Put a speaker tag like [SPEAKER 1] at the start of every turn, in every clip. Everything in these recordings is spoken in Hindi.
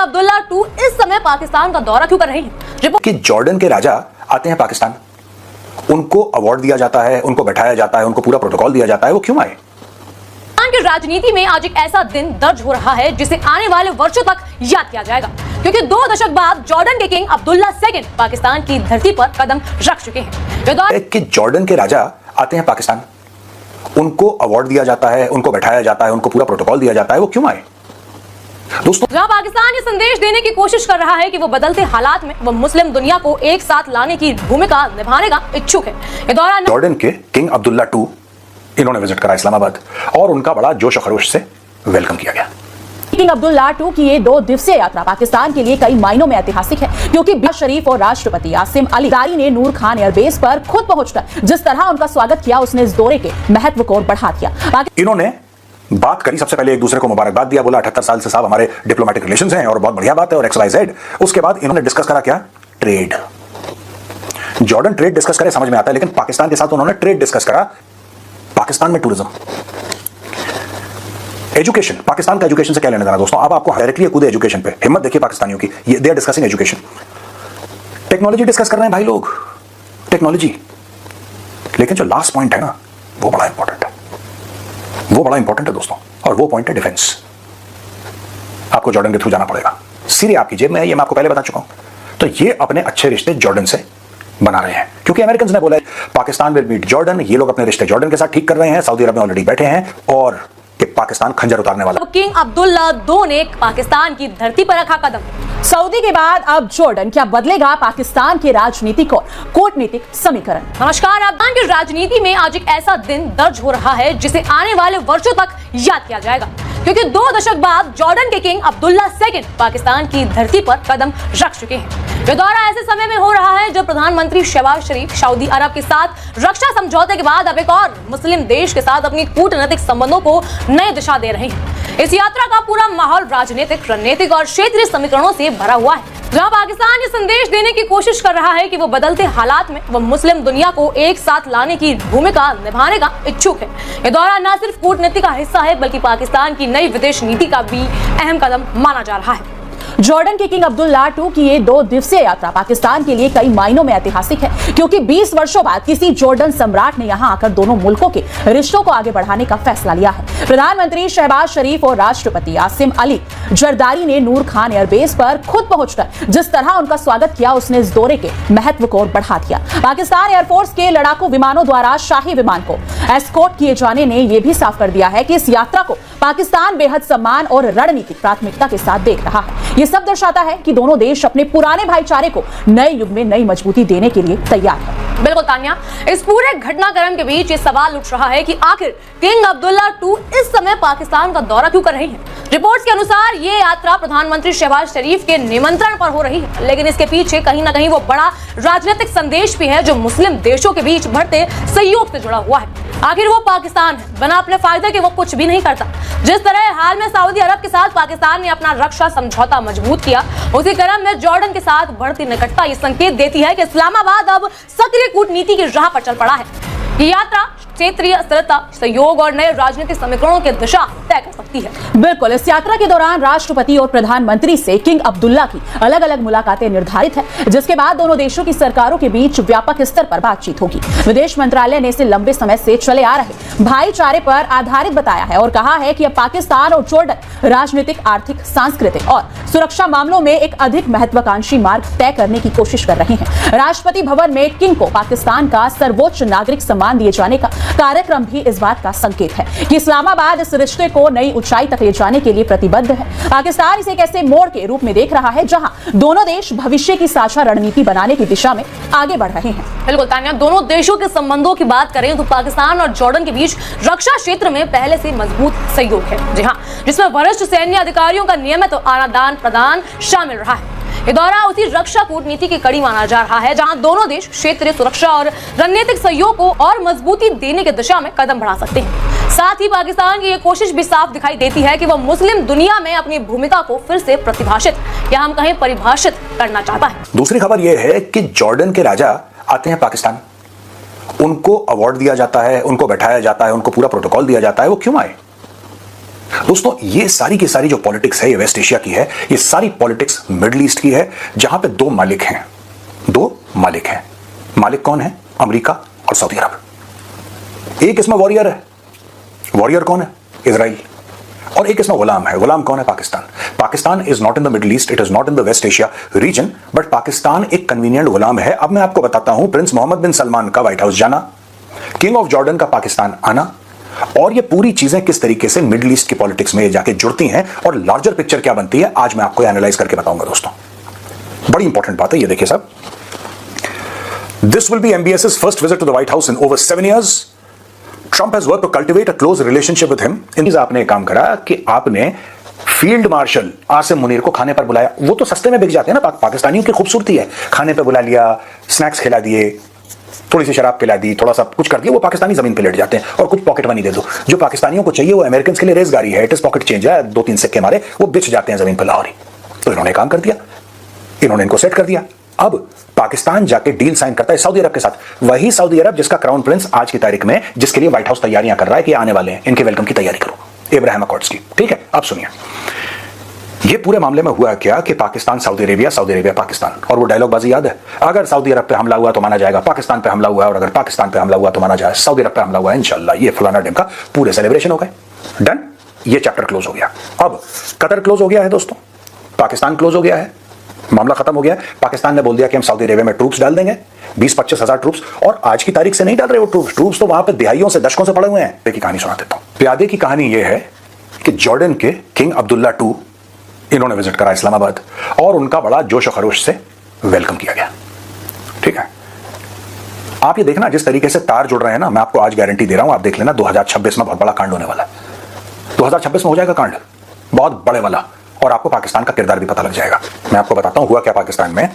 [SPEAKER 1] अब्दुल्ला II इस समय पाकिस्तान का दौरा क्यों कर रहे हैं?
[SPEAKER 2] कि जॉर्डन के राजा आते हैं पाकिस्तान, उनको अवार्ड दिया जाता है, उनको बैठाया जाता है, उनको पूरा प्रोटोकॉल दिया जाता है, वो क्यों आए?
[SPEAKER 1] पाकिस्तान की राजनीति में आज एक ऐसा दिन दर्ज हो रहा है जिसे आने वाले वर्षों तक याद किया जाएगा, क्योंकि 2 दशक बाद जॉर्डन के किंग अब्दुल्ला II पाकिस्तान की धरती पर कदम रख चुके हैं।
[SPEAKER 2] कि जॉर्डन के राजा आते हैं पाकिस्तान, उनको अवार्ड दिया जाता है, उनको बैठाया जाता है, उनको पूरा प्रोटोकॉल दिया जाता है, वो क्यों आए? दोस्तों,
[SPEAKER 1] जहां पाकिस्तान ये संदेश देने की कोशिश कर रहा है कि वो बदलते हालात में वो मुस्लिम दुनिया को एक साथ लाने की भूमिका निभाने का इच्छुक है। ये दौरा
[SPEAKER 2] जॉर्डन के किंग अब्दुल्ला II इन्होंने विजिट करा इस्लामाबाद और उनका बड़ा जोश और खरोश से वेलकम किया गया।
[SPEAKER 3] किंग अब्दुल्ला II की ये 2 दिवसीय यात्रा पाकिस्तान के लिए कई मायनों में ऐतिहासिक है, क्योंकि बिलाल शरीफ और राष्ट्रपति आसिम अली जरदारी ने नूर खान एयरबेस पर खुद पहुंचकर जिस तरह उनका स्वागत किया, उसने इस दौरे के महत्व को और बढ़ा दिया।
[SPEAKER 2] इन्होंने बात करी, सबसे पहले एक दूसरे को मुबारकबाद दिया, बोला 78 साल से साहब हमारे डिप्लोमेटिक रिलेशंस हैं और बहुत बढ़िया बात है और XYZ। उसके बाद इन्होंने डिस्कस करा क्या? ट्रेड। जॉर्डन ट्रेड डिस्कस करे समझ में आता है, लेकिन पाकिस्तान के साथ उन्होंने ट्रेड डिस्कस करा। पाकिस्तान में टूरिज्म, एजुकेशन, पाकिस्तान का एजुकेशन से क्या लेना देना दोस्तों? अब आपको डायरेक्टली कूदे एजुकेशन पे, हिम्मत देखिए पाकिस्तानियों की, they are discussing education. Technology discuss कर रहे हैं भाई लोग, टेक्नोलॉजी। लेकिन जो लास्ट पॉइंट है ना, वो बड़ा इंपॉर्टेंट है, वो बड़ा इंपॉर्टेंट है दोस्तों, और वो पॉइंट है डिफेंस। आपको जॉर्डन के थ्रू जाना पड़ेगा, सीरिया आपकी जेब में है, ये मैं आपको पहले बता चुका हूं। तो ये अपने अच्छे रिश्ते जॉर्डन से बना रहे हैं, क्योंकि अमेरिकन ने बोला पाकिस्तान विल मीट जॉर्डन। ये लोग अपने रिश्ते जॉर्डन के साथ ठीक कर रहे हैं, सऊदी अरब में ऑलरेडी बैठे हैं और कि पाकिस्तान खंजर उतारने वाला।
[SPEAKER 1] किंग अब्दुल्ला II ने पाकिस्तान की धरती पर रखा कदम।
[SPEAKER 3] सऊदी के बाद अब जॉर्डन, क्या बदलेगा पाकिस्तान के राजनीतिक और कूटनीतिक समीकरण?
[SPEAKER 1] नमस्कार। पाकिस्तान की राजनीति में आज एक ऐसा दिन दर्ज हो रहा है जिसे आने वाले वर्षों तक याद किया जाएगा, क्योंकि 2 दशक बाद जॉर्डन के किंग अब्दुल्ला II पाकिस्तान की धरती पर कदम रख चुके हैं। ये दौरा ऐसे समय में हो रहा है जब प्रधानमंत्री शहबाज शरीफ सऊदी अरब के साथ रक्षा समझौते के बाद अब एक और मुस्लिम देश के साथ अपनी कूटनीतिक संबंधों को नई दिशा दे रहे हैं। इस यात्रा का पूरा माहौल राजनीतिक, रणनीतिक और क्षेत्रीय समीकरणों से भरा हुआ है, जहां पाकिस्तान ये संदेश देने की कोशिश कर रहा है कि वो बदलते हालात में वो मुस्लिम दुनिया को एक साथ लाने की भूमिका निभाने का इच्छुक है। ये दौरा न सिर्फ कूटनीति का हिस्सा है, बल्कि पाकिस्तान की नई विदेश नीति का भी अहम कदम माना जा रहा है।
[SPEAKER 3] जॉर्डन के किंग अब्दुल्ला II की ये 2 दिवसीय यात्रा पाकिस्तान के लिए कई मायनों में ऐतिहासिक है, क्योंकि 20 वर्षों बाद किसी जॉर्डन सम्राट ने यहां आकर दोनों मुल्कों के रिश्तों को आगे बढ़ाने का फैसला लिया है। प्रधानमंत्री शहबाज शरीफ और राष्ट्रपति आसिम अली जरदारी ने नूर खान एयरबेस पर खुद पहुंचकर जिस तरह उनका स्वागत किया, उसने इस दौरे के महत्व को और बढ़ा दिया। पाकिस्तान एयरफोर्स के लड़ाकू विमानों द्वारा शाही विमान को एस्कॉर्ट किए जाने ने यह भी साफ कर दिया है कि इस यात्रा को पाकिस्तान बेहद सम्मान और रणनीतिक प्राथमिकता के साथ देख रहा है। ये सब दर्शाता है कि दोनों देश अपने पुराने भाईचारे को नए युग में नई मजबूती देने के लिए तैयार है।
[SPEAKER 1] बिल्कुल तान्या, इस पूरे घटनाक्रम के बीच ये सवाल उठ रहा है कि आखिर किंग अब्दुल्ला II इस समय पाकिस्तान का दौरा क्यों कर रहे हैं? रिपोर्ट्स के अनुसार ये यात्रा प्रधानमंत्री शहबाज शरीफ के निमंत्रण पर हो रही है, लेकिन इसके पीछे कहीं ना कहीं वो बड़ा राजनीतिक संदेश भी है जो मुस्लिम देशों के बीच बढ़ते सहयोग से जुड़ा हुआ है। आखिर वो पाकिस्तान है, बना अपने फायदे के वो कुछ भी नहीं करता। जिस तरह हाल में सऊदी अरब के साथ पाकिस्तान ने अपना रक्षा समझौता मजबूत किया, उसी क्रम में जॉर्डन के साथ बढ़ती निकटता ये संकेत देती है कि इस्लामाबाद अब सक्रिय कूटनीति की राह पर चल पड़ा है। ये यात्रा क्षेत्रीय स्थिरता, सहयोग और नए राजनीतिक समीकरणों की दिशा तय कर सकती है।
[SPEAKER 3] बिल्कुल, इस यात्रा के दौरान राष्ट्रपति और प्रधानमंत्री से किंग अब्दुल्ला की अलग अलग मुलाकातें निर्धारित है, जिसके बाद दोनों देशों की सरकारों के बीच व्यापक स्तर पर बातचीत होगी। विदेश मंत्रालय ने इसे लंबे समय से चले आ रहे भाईचारे पर आधारित बताया है और कहा है कि अब पाकिस्तान और जॉर्डन राजनीतिक, आर्थिक, सांस्कृतिक और सुरक्षा मामलों में एक अधिक महत्वाकांक्षी मार्ग तय करने की कोशिश कर रहे हैं। राष्ट्रपति भवन में किंग को पाकिस्तान का सर्वोच्च नागरिक सम्मान दिए जाने का कार्यक्रम भी इस बात का संकेत है कि इस्लामाबाद इस रिश्ते को नई ऊंचाई तक ले जाने के लिए प्रतिबद्ध है। पाकिस्तान इसे एक ऐसे मोड़ के रूप में देख रहा है जहां दोनों देश भविष्य की साझा रणनीति बनाने की दिशा में आगे बढ़ रहे हैं।
[SPEAKER 1] बिल्कुल तान्या, दोनों देशों के संबंधों की बात करें तो पाकिस्तान और जॉर्डन के बीच रक्षा क्षेत्र में पहले से मजबूत सहयोग है, जी हाँ, जिसमें वरिष्ठ सैन्य अधिकारियों का नियमित आदान प्रदान शामिल रहा है। ये दौरा उसी रक्षा कूटनीति की कड़ी माना जा रहा है जहां दोनों देश क्षेत्रीय सुरक्षा और रणनीतिक सहयोग को और मजबूती देने की दिशा में कदम बढ़ा सकते हैं। साथ ही पाकिस्तान की ये कोशिश भी साफ दिखाई देती है कि वह मुस्लिम दुनिया में अपनी भूमिका को फिर से प्रतिभाषित या हम कहें परिभाषित करना चाहता है।
[SPEAKER 2] दूसरी खबर यह है कि जॉर्डन के राजा आते हैं पाकिस्तान, उनको अवार्ड दिया जाता है, उनको बैठाया जाता है, उनको पूरा प्रोटोकॉल दिया जाता है, वो क्यों आए? दोस्तों ये सारी की सारी जो पॉलिटिक्स है ये वेस्ट एशिया की है, ये सारी पॉलिटिक्स मिडिल ईस्ट की है, जहां पे दो मालिक हैं। मालिक कौन है? अमेरिका और सऊदी अरब। एक इसमें वॉरियर है। वॉरियर कौन है? इजराइल। और एक इसमें गुलाम है। गुलाम कौन है? Pakistan. Pakistan is not in the Middle East, it is not in the West Asia region, but Pakistan एक कन्वीनियंट गुलाम है। अब मैं आपको बताता हूं, प्रिंस मोहम्मद बिन सलमान का व्हाइट हाउस जाना, किंग ऑफ जॉर्डन का पाकिस्तान आना, और ये पूरी चीजें किस तरीके से मिडिल ईस्ट की पॉलिटिक्स में जाके जुड़ती हैं और लार्जर पिक्चर क्या बनती है, आज मैं आपको एनालाइज करके बताऊंगा दोस्तों। बड़ी इंपॉर्टेंट बात है ये, देखिए साहब। This will be MBS's first visit to the White House in over 7 years. Trump has worked to cultivate a close relationship with him. आपने काम करा कि आपने फील्ड मार्शल आसिम मुनीर को खाने पर बुलाया। वो तो सस्ते में बिक जाते हैं ना, पाकिस्तानियों की खूबसूरती है। खाने पर बुला लिया, स्नैक्स खिला दिए, थोड़ी सी शराब पिला दी, थोड़ा सा कुछ कर दिया, वो पाकिस्तानी जमीन पे लेट जाते हैं और कुछ पॉकेट मनी दे दो। जो पाकिस्तानियों को चाहिए वो अमेरिकन के लिए रेज़गारी है, इट इज पॉकेट चेंज है, 2-3 सिक्के मारे वो बिछ जाते हैं जमीन पर लाहौरी। तो इन्होंने काम कर दिया, इन्होंने इनको सेट कर दिया। अब पाकिस्तान जाके डील साइन करता है सऊदी अरब के साथ। वही सऊदी अरब जिसका क्राउन प्रिंस आज की तारीख में, जिसके लिए व्हाइट हाउस तैयारियां कर रहा है कि आने वाले हैं, इनके वेलकम की तैयारी करो, इब्राहिम अकॉर्ड्स की। ठीक है, अब सुनिए ये पूरे मामले में हुआ क्या कि पाकिस्तान सऊदी अरेबिया पाकिस्तान, और वो डायलॉग बाजी याद है, अगर सऊदी अरब पे हमला हुआ तो माना जाएगा, पाकिस्तान पे हमला हुआ, और अगर पाकिस्तान पे हमला हुआ तो माना जाए सऊदी अरब पे हमला हुआ, इंशाल्लाह ये फलाना डेम का पूरे सेलिब्रेशन हो गए। डन, ये चैप्टर क्लोज हो गया। अब कतर क्लोज हो गया है दोस्तों, पाकिस्तान क्लोज हो गया है, मामला खत्म हो गया। पाकिस्तान ने बोल दिया कि हम सऊदी अरेबिया में ट्रूप्स डाल देंगे, 20-25 हजार ट्रूप्स, और आज की तारीख से नहीं डाल रहे वो ट्रूप्स तो वहां पे दिहाइयों से, दशकों से पड़े हुए हैं। देखिए कहानी सुना देता हूं। प्यादे की कहानी यह है कि जॉर्डन के किंग अब्दुल्ला II इन्होंने विजिट करा इस्लामाबाद, और उनका बड़ा जोश और खरोश से वेलकम किया गया। ठीक है, आप ये देखना जिस तरीके से तार जुड़ रहे हैं ना, मैं आपको आज गारंटी दे रहा हूं, आप देख लेना 2026 में बहुत बड़ा कांड होने वाला है। 2026 में हो जाएगा कांड बहुत बड़े वाला, और आपको पाकिस्तान का किरदार भी पता लग जाएगा। मैं आपको बताता हूं हुआ क्या पाकिस्तान में।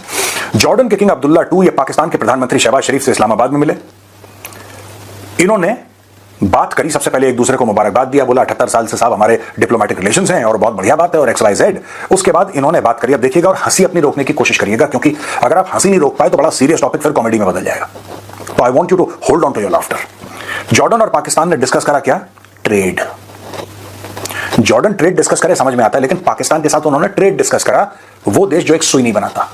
[SPEAKER 2] जॉर्डन के किंग अब्दुल्ला II ये पाकिस्तान के प्रधानमंत्री शहबाज शरीफ से इस्लामाबाद में मिले। इन्होंने बात करी, सबसे पहले एक दूसरे को मुबारकबाद दिया, बोला 78 साल से साहब हमारे डिप्लोमेटिक रिलेशंस हैं और बहुत बढ़िया बात है, और XYZ। उसके बाद इन्होंने बात करी। अब देखिएगा और हंसी अपनी रोकने की कोशिश करिएगा, क्योंकि अगर आप हंसी नहीं रोक पाए तो बड़ा सीरियस टॉपिक फिर कॉमेडी में बदल जाएगा। तो I want you to hold on to your laughter. Jordan और पाकिस्तान ने डिस्कस करा क्या? ट्रेड। जॉर्डन ट्रेड डिस्कस करे समझ में आता है, लेकिन पाकिस्तान के साथ उन्होंने ट्रेड डिस्कस करा। वो देश जो एक सुई नहीं बनाता,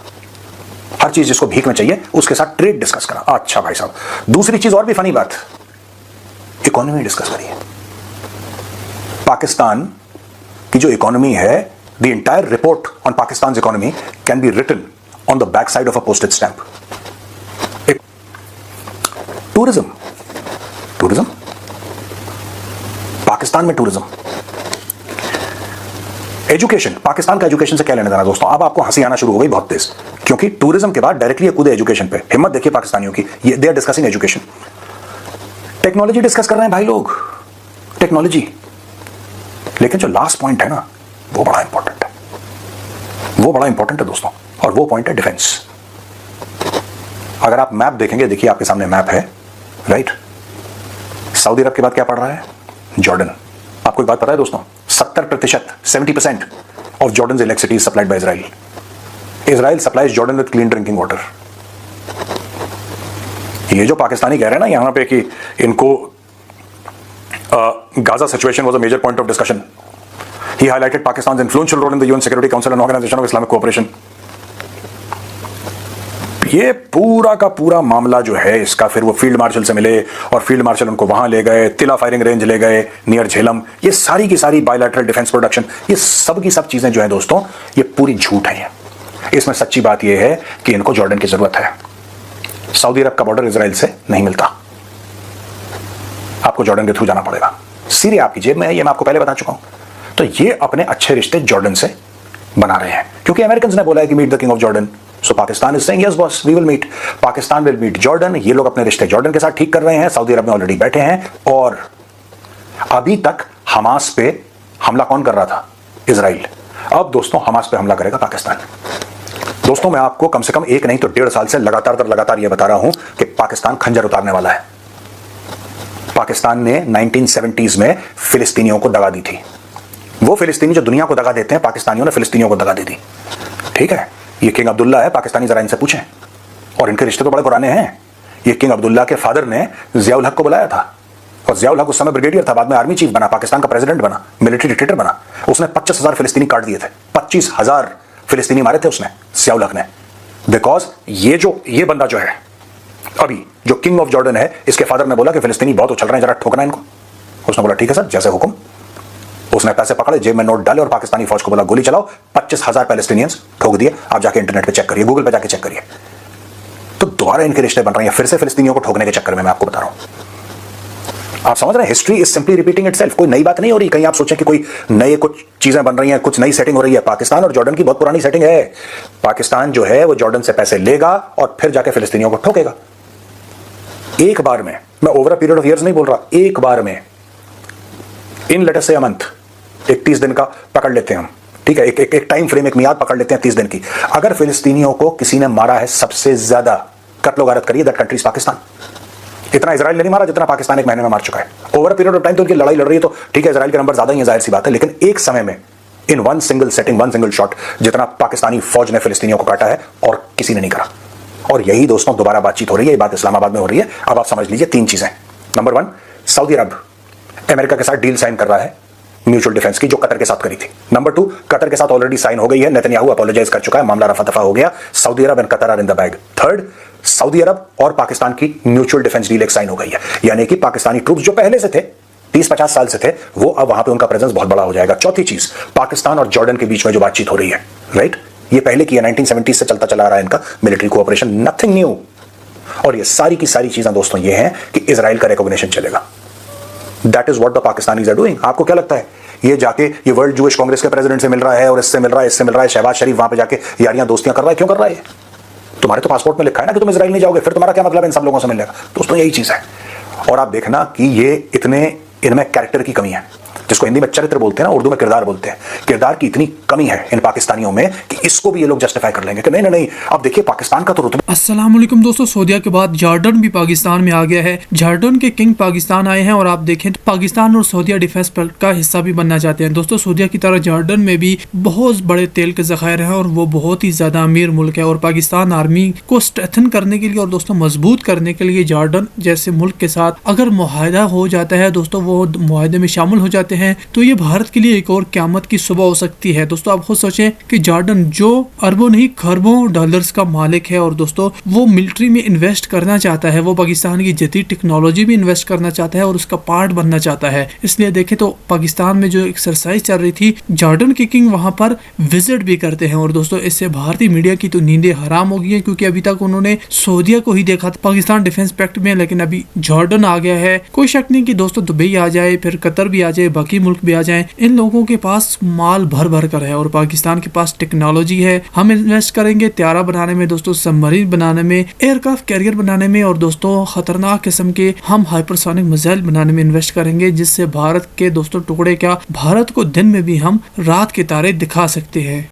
[SPEAKER 2] हर चीज जिसको भीख में चाहिए उसके साथ ट्रेड डिस्कस करा। अच्छा भाई साहब, दूसरी चीज और भी फनी बात, इकोनॉमी डिस्कस करी है। पाकिस्तान की जो इकोनॉमी है, the entire report on Pakistan economy can be written on the back side of a posted stamp. Tourism, Pakistan में टूरिज्म, एजुकेशन, पाकिस्तान का एजुकेशन से क्या लेना देना दोस्तों। अब आपको हंसी आना शुरू हो गई बहुत तेज, क्योंकि टूरिज्म के बाद डायरेक्टली कूदे एजुकेशन पे। हिम्मत देखिए पाकिस्तानियों की, ये they are discussing education. Technology discuss कर रहे हैं भाई लोग, टेक्नोलॉजी। लेकिन जो लास्ट पॉइंट है ना, वो बड़ा इंपॉर्टेंट है, वो बड़ा इंपॉर्टेंट है दोस्तों, और वो पॉइंट है डिफेंस। अगर आप मैप देखेंगे, देखिए आपके सामने मैप है, राइट। सऊदी अरब के बाद क्या पड़ रहा है? जॉर्डन। आपको एक बात पता है दोस्तों, 70% of Jordan electricity is supplied by Israel. Israel supplies Jordan with clean drinking water. ये जो पाकिस्तानी कह रहे हैं ना यहां पे कि इनको Gaza situation was a major point of discussion, he highlighted Pakistan's influential role in the UN Security Council and Organisation of Islamic Cooperation. ये पूरा का पूरा मामला जो है इसका, फिर वो फील्ड मार्शल से मिले और फील्ड मार्शल उनको वहां ले गए, तिला फायरिंग रेंज ले गए नियर झेलम। ये सारी की सारी बायलैटरल डिफेंस प्रोडक्शन, ये सब की सब चीजें जो है दोस्तों, ये पूरी झूठ है। इसमें सच्ची बात यह है कि इनको जॉर्डन की जरूरत है। सऊदी अरब का बॉर्डर इजराइल से नहीं मिलता, आपको जॉर्डन के थ्रू जाना पड़ेगा। सीरिया आपकी जेब में है, ये मैं आपको पहले बता चुका हूं। तो ये अपने अच्छे रिश्ते जॉर्डन से बना रहे हैं, क्योंकि अमेरिकन ने बोला है कि meet the king of Jordan. So Pakistan is saying yes boss, we will meet, Pakistan will meet Jordan. ये लोग अपने रिश्ते जॉर्डन के साथ ठीक कर रहे हैं, सऊदी अरब में ऑलरेडी बैठे हैं। और अभी तक हमास पे हमला कौन कर रहा था? इजराइल। अब दोस्तों हमास पे हमला करेगा पाकिस्तान। दोस्तों मैं आपको कम से कम 1 नहीं तो 1.5 साल से लगातार ये बता रहा हूं कि पाकिस्तान खंजर उतारने वाला है। पाकिस्तान ने 1970s में फिलिस्तीनियों को दगा दी थी। वो फिलिस्तीनी जो दुनिया को दगा देते हैं, पाकिस्तानियों ने फिलिस्तीनियों को दगा दी थी। ठीक है, ये किंग अब्दुल्ला है पाकिस्तानी, जरा इनसे पूछें, और इनके रिश्ते तो बड़े पुराने हैं। ये किंग अब्दुल्ला के फादर ने जियाउल हक को बुलाया था और जियाउल हक उस समय ब्रिगेडियर था, बाद में आर्मी चीफ बना, पाकिस्तान का प्रेसिडेंट बना, मिलिट्री डिक्टेटर बना। उसने 25,000 फिलिस्तीनी काट दिए थे, 25,000 फिलिस्तीनी मारे थे उसने, जियाउल हक ने। बिकॉज ये बंदा जो है अभी जो किंग ऑफ जॉर्डन है, इसके फादर ने बोला कि फिलिस्तीनी बहुत उछल रहे हैं, जरा ठोकना इनको। उसने बोला ठीक है सर, जैसे हुक्म। उसने पैसे पकड़े, जेब में नोट डाले और पाकिस्तानी फौज को बोला गोली चलाओ, 25,000 पैलेस्टीनियंस ठोक दिए। आप जाके इंटरनेट पे चेक करिए, गूगल पे जाके चेक करिए। तो दोबारा इनके रिश्ते बन रहे हैं फिर से फिलिस्तीनियों को ठोकने के चक्कर में, मैं आपको बता रहा हूं। आप समझ रहे हैं, history is simply repeating itself. कोई नई बात नहीं हो रही, कहीं आप सोचें कि कोई नए कुछ चीजें बन रही हैं, कुछ नई सेटिंग हो रही है। पाकिस्तान और जॉर्डन की बहुत पुरानी सेटिंग है। पाकिस्तान जो है वो जॉर्डन से पैसे लेगा और फिर जाके फिलिस्तीनियों को ठोकेगा। एक बार में, मैं over a period of years नहीं बोल रहा, एक बार में, इन लेट अस से अ मंथ, एक 30 दिन का पकड़ लेते हैं हम, ठीक है, एक टाइम फ्रेम, एक मियाद पकड़ लेते हैं 30 दिन की। अगर फिलिस्तीनियों को किसी ने मारा है सबसे ज्यादा, कत्ल गारत करिए, दैट कंट्री इज पाकिस्तान। इतना इजराइल ने नहीं मारा जितना पाकिस्तान एक महीने में मार चुका है। ओवर पीरियड ऑफ टाइम तो उनकी लड़ाई लड़ रही है, तो ठीक है, इजराइल के नंबर ज्यादा ही है, जाहिर सी बात है। लेकिन एक समय में, in one single setting, one single shot, जितना पाकिस्तानी फौज ने फिलिस्तीनियों को काटा है और किसी ने नहीं करा। और यही दोस्तों दोबारा बातचीत हो रही है, ये बात इस्लामाबाद में हो रही है। अब आप समझ लीजिए 3 चीजें। नंबर 1, सऊदी अरब अमेरिका के साथ डील साइन कर रहा है म्यूचुअल डिफेंस की, जो कतर के साथ करी थी। नंबर 2, कतर के साथ ऑलरेडी साइन हो गई है, नेतन्याहू अपोलोजाइज कर चुका है, मामला रफा दफा हो गया। Saudi Arab and Qatar are in the bag. Third, Saudi Arab और पाकिस्तान की म्यूचुअल डिफेंस डील एक साइन हो गई है, यानी कि पाकिस्तानी ट्रूप्स जो पहले से थे, 30-50 साल से थे, वो अब वहां पे उनका प्रेजेंस बहुत बड़ा हो जाएगा। चौथी चीज, पाकिस्तान और जॉर्डन के बीच में जो बातचीत हो रही है, राइट, ये पहले की है, 1970 से चलता चला आ रहा है इनका मिलिट्री कोऑपरेशन, नथिंग न्यू। और ये सारी की सारी चीजें दोस्तों ये हैं कि इजराइल का रिकॉग्निशन चलेगा। That is what the Pakistanis are doing. आपको क्या लगता है, ये जाके ये वर्ल्ड जूइश कांग्रेस के प्रेसिडेंट से मिल रहा है और इससे मिल रहा है, इससे मिल रहा है, शहबाज शरीफ वहां पे जाके यारियां दोस्तियां कर रहा है, क्यों कर रहा है? तुम्हारे तो पासपोर्ट में लिखा है ना कि तुम इजराइल नहीं जाओगे, फिर तुम्हारा क्या मतलब है इन सब लोगों से मिलने का? दोस्तों यही चीज है। और आप देखना कि ये इनमें कैरेक्टर की कमी है, जिसको हिंदी में चरित्र बोलते हैं ना, उर्दू में किरदार बोलते हैं। किरदार की इतनी कमी है इन पाकिस्तानियों में कि इसको भी ये लोग जस्टिफाई कर लेंगे कि नहीं नहीं नहीं, अब देखिए पाकिस्तान का तो रुतबा।
[SPEAKER 4] अस्सलाम वालेकुम दोस्तों, सऊदीया के बाद जॉर्डन भी पाकिस्तान में आ गया है। जॉर्डन के किंग पाकिस्तान आए हैं और आप देखें तो पाकिस्तान और सऊदीया डिफेंस का हिस्सा भी बनना चाहते हैं। दोस्तों सऊदीया की तरह जॉर्डन में भी बहुत बड़े तेल के ज़खायर हैं और वो बहुत ही ज़्यादा अमीर मुल्क है। और पाकिस्तान आर्मी को स्ट्रेंथन करने के लिए और दोस्तों मजबूत करने के लिए जॉर्डन जैसे मुल्क के साथ अगर मुआहदा हो जाता है दोस्तों, वो मुआहदे में शामिल हो जाते हैं, तो ये भारत के लिए एक और क़यामत की सुबह हो सकती है। दोस्तों आप खुद सोचें कि जॉर्डन जो अरबों नहीं खरबों डॉलर्स का मालिक है और दोस्तों वो मिलिट्री में इन्वेस्ट करना चाहता है, वो पाकिस्तान की जदीद टेक्नोलॉजी भी इन्वेस्ट करना चाहता है और उसका पार्ट बनना चाहता है। इसलिए देखें तो पाकिस्तान में जो एक्सरसाइज चल रही थी, जॉर्डन के किंग वहां पर विजिट भी करते हैं। और दोस्तों इससे भारतीय मीडिया की तो नींदें हराम हो गई है, क्योंकि अभी तक उन्होंने सऊदीया को ही देखा था पाकिस्तान डिफेंस पैक्ट में, लेकिन अभी जॉर्डन आ गया है। कोई शक नहीं कि दोस्तों दुबई आ जाए, फिर कतर भी आ जाए, बाकी मुल्क भी आ जाए, इन लोगों के पास माल भर भर कर है और पाकिस्तान के पास टेक्नोलॉजी है। हम इन्वेस्ट करेंगे त्यारा बनाने में दोस्तों, सबमरीन बनाने में, एयरक्राफ्ट कैरियर बनाने में और दोस्तों खतरनाक किस्म के हम हाइपरसोनिक मिसाइल बनाने में इन्वेस्ट करेंगे, जिससे भारत के दोस्तों टुकड़े क्या, भारत को दिन में भी हम रात के तारे दिखा सकते हैं।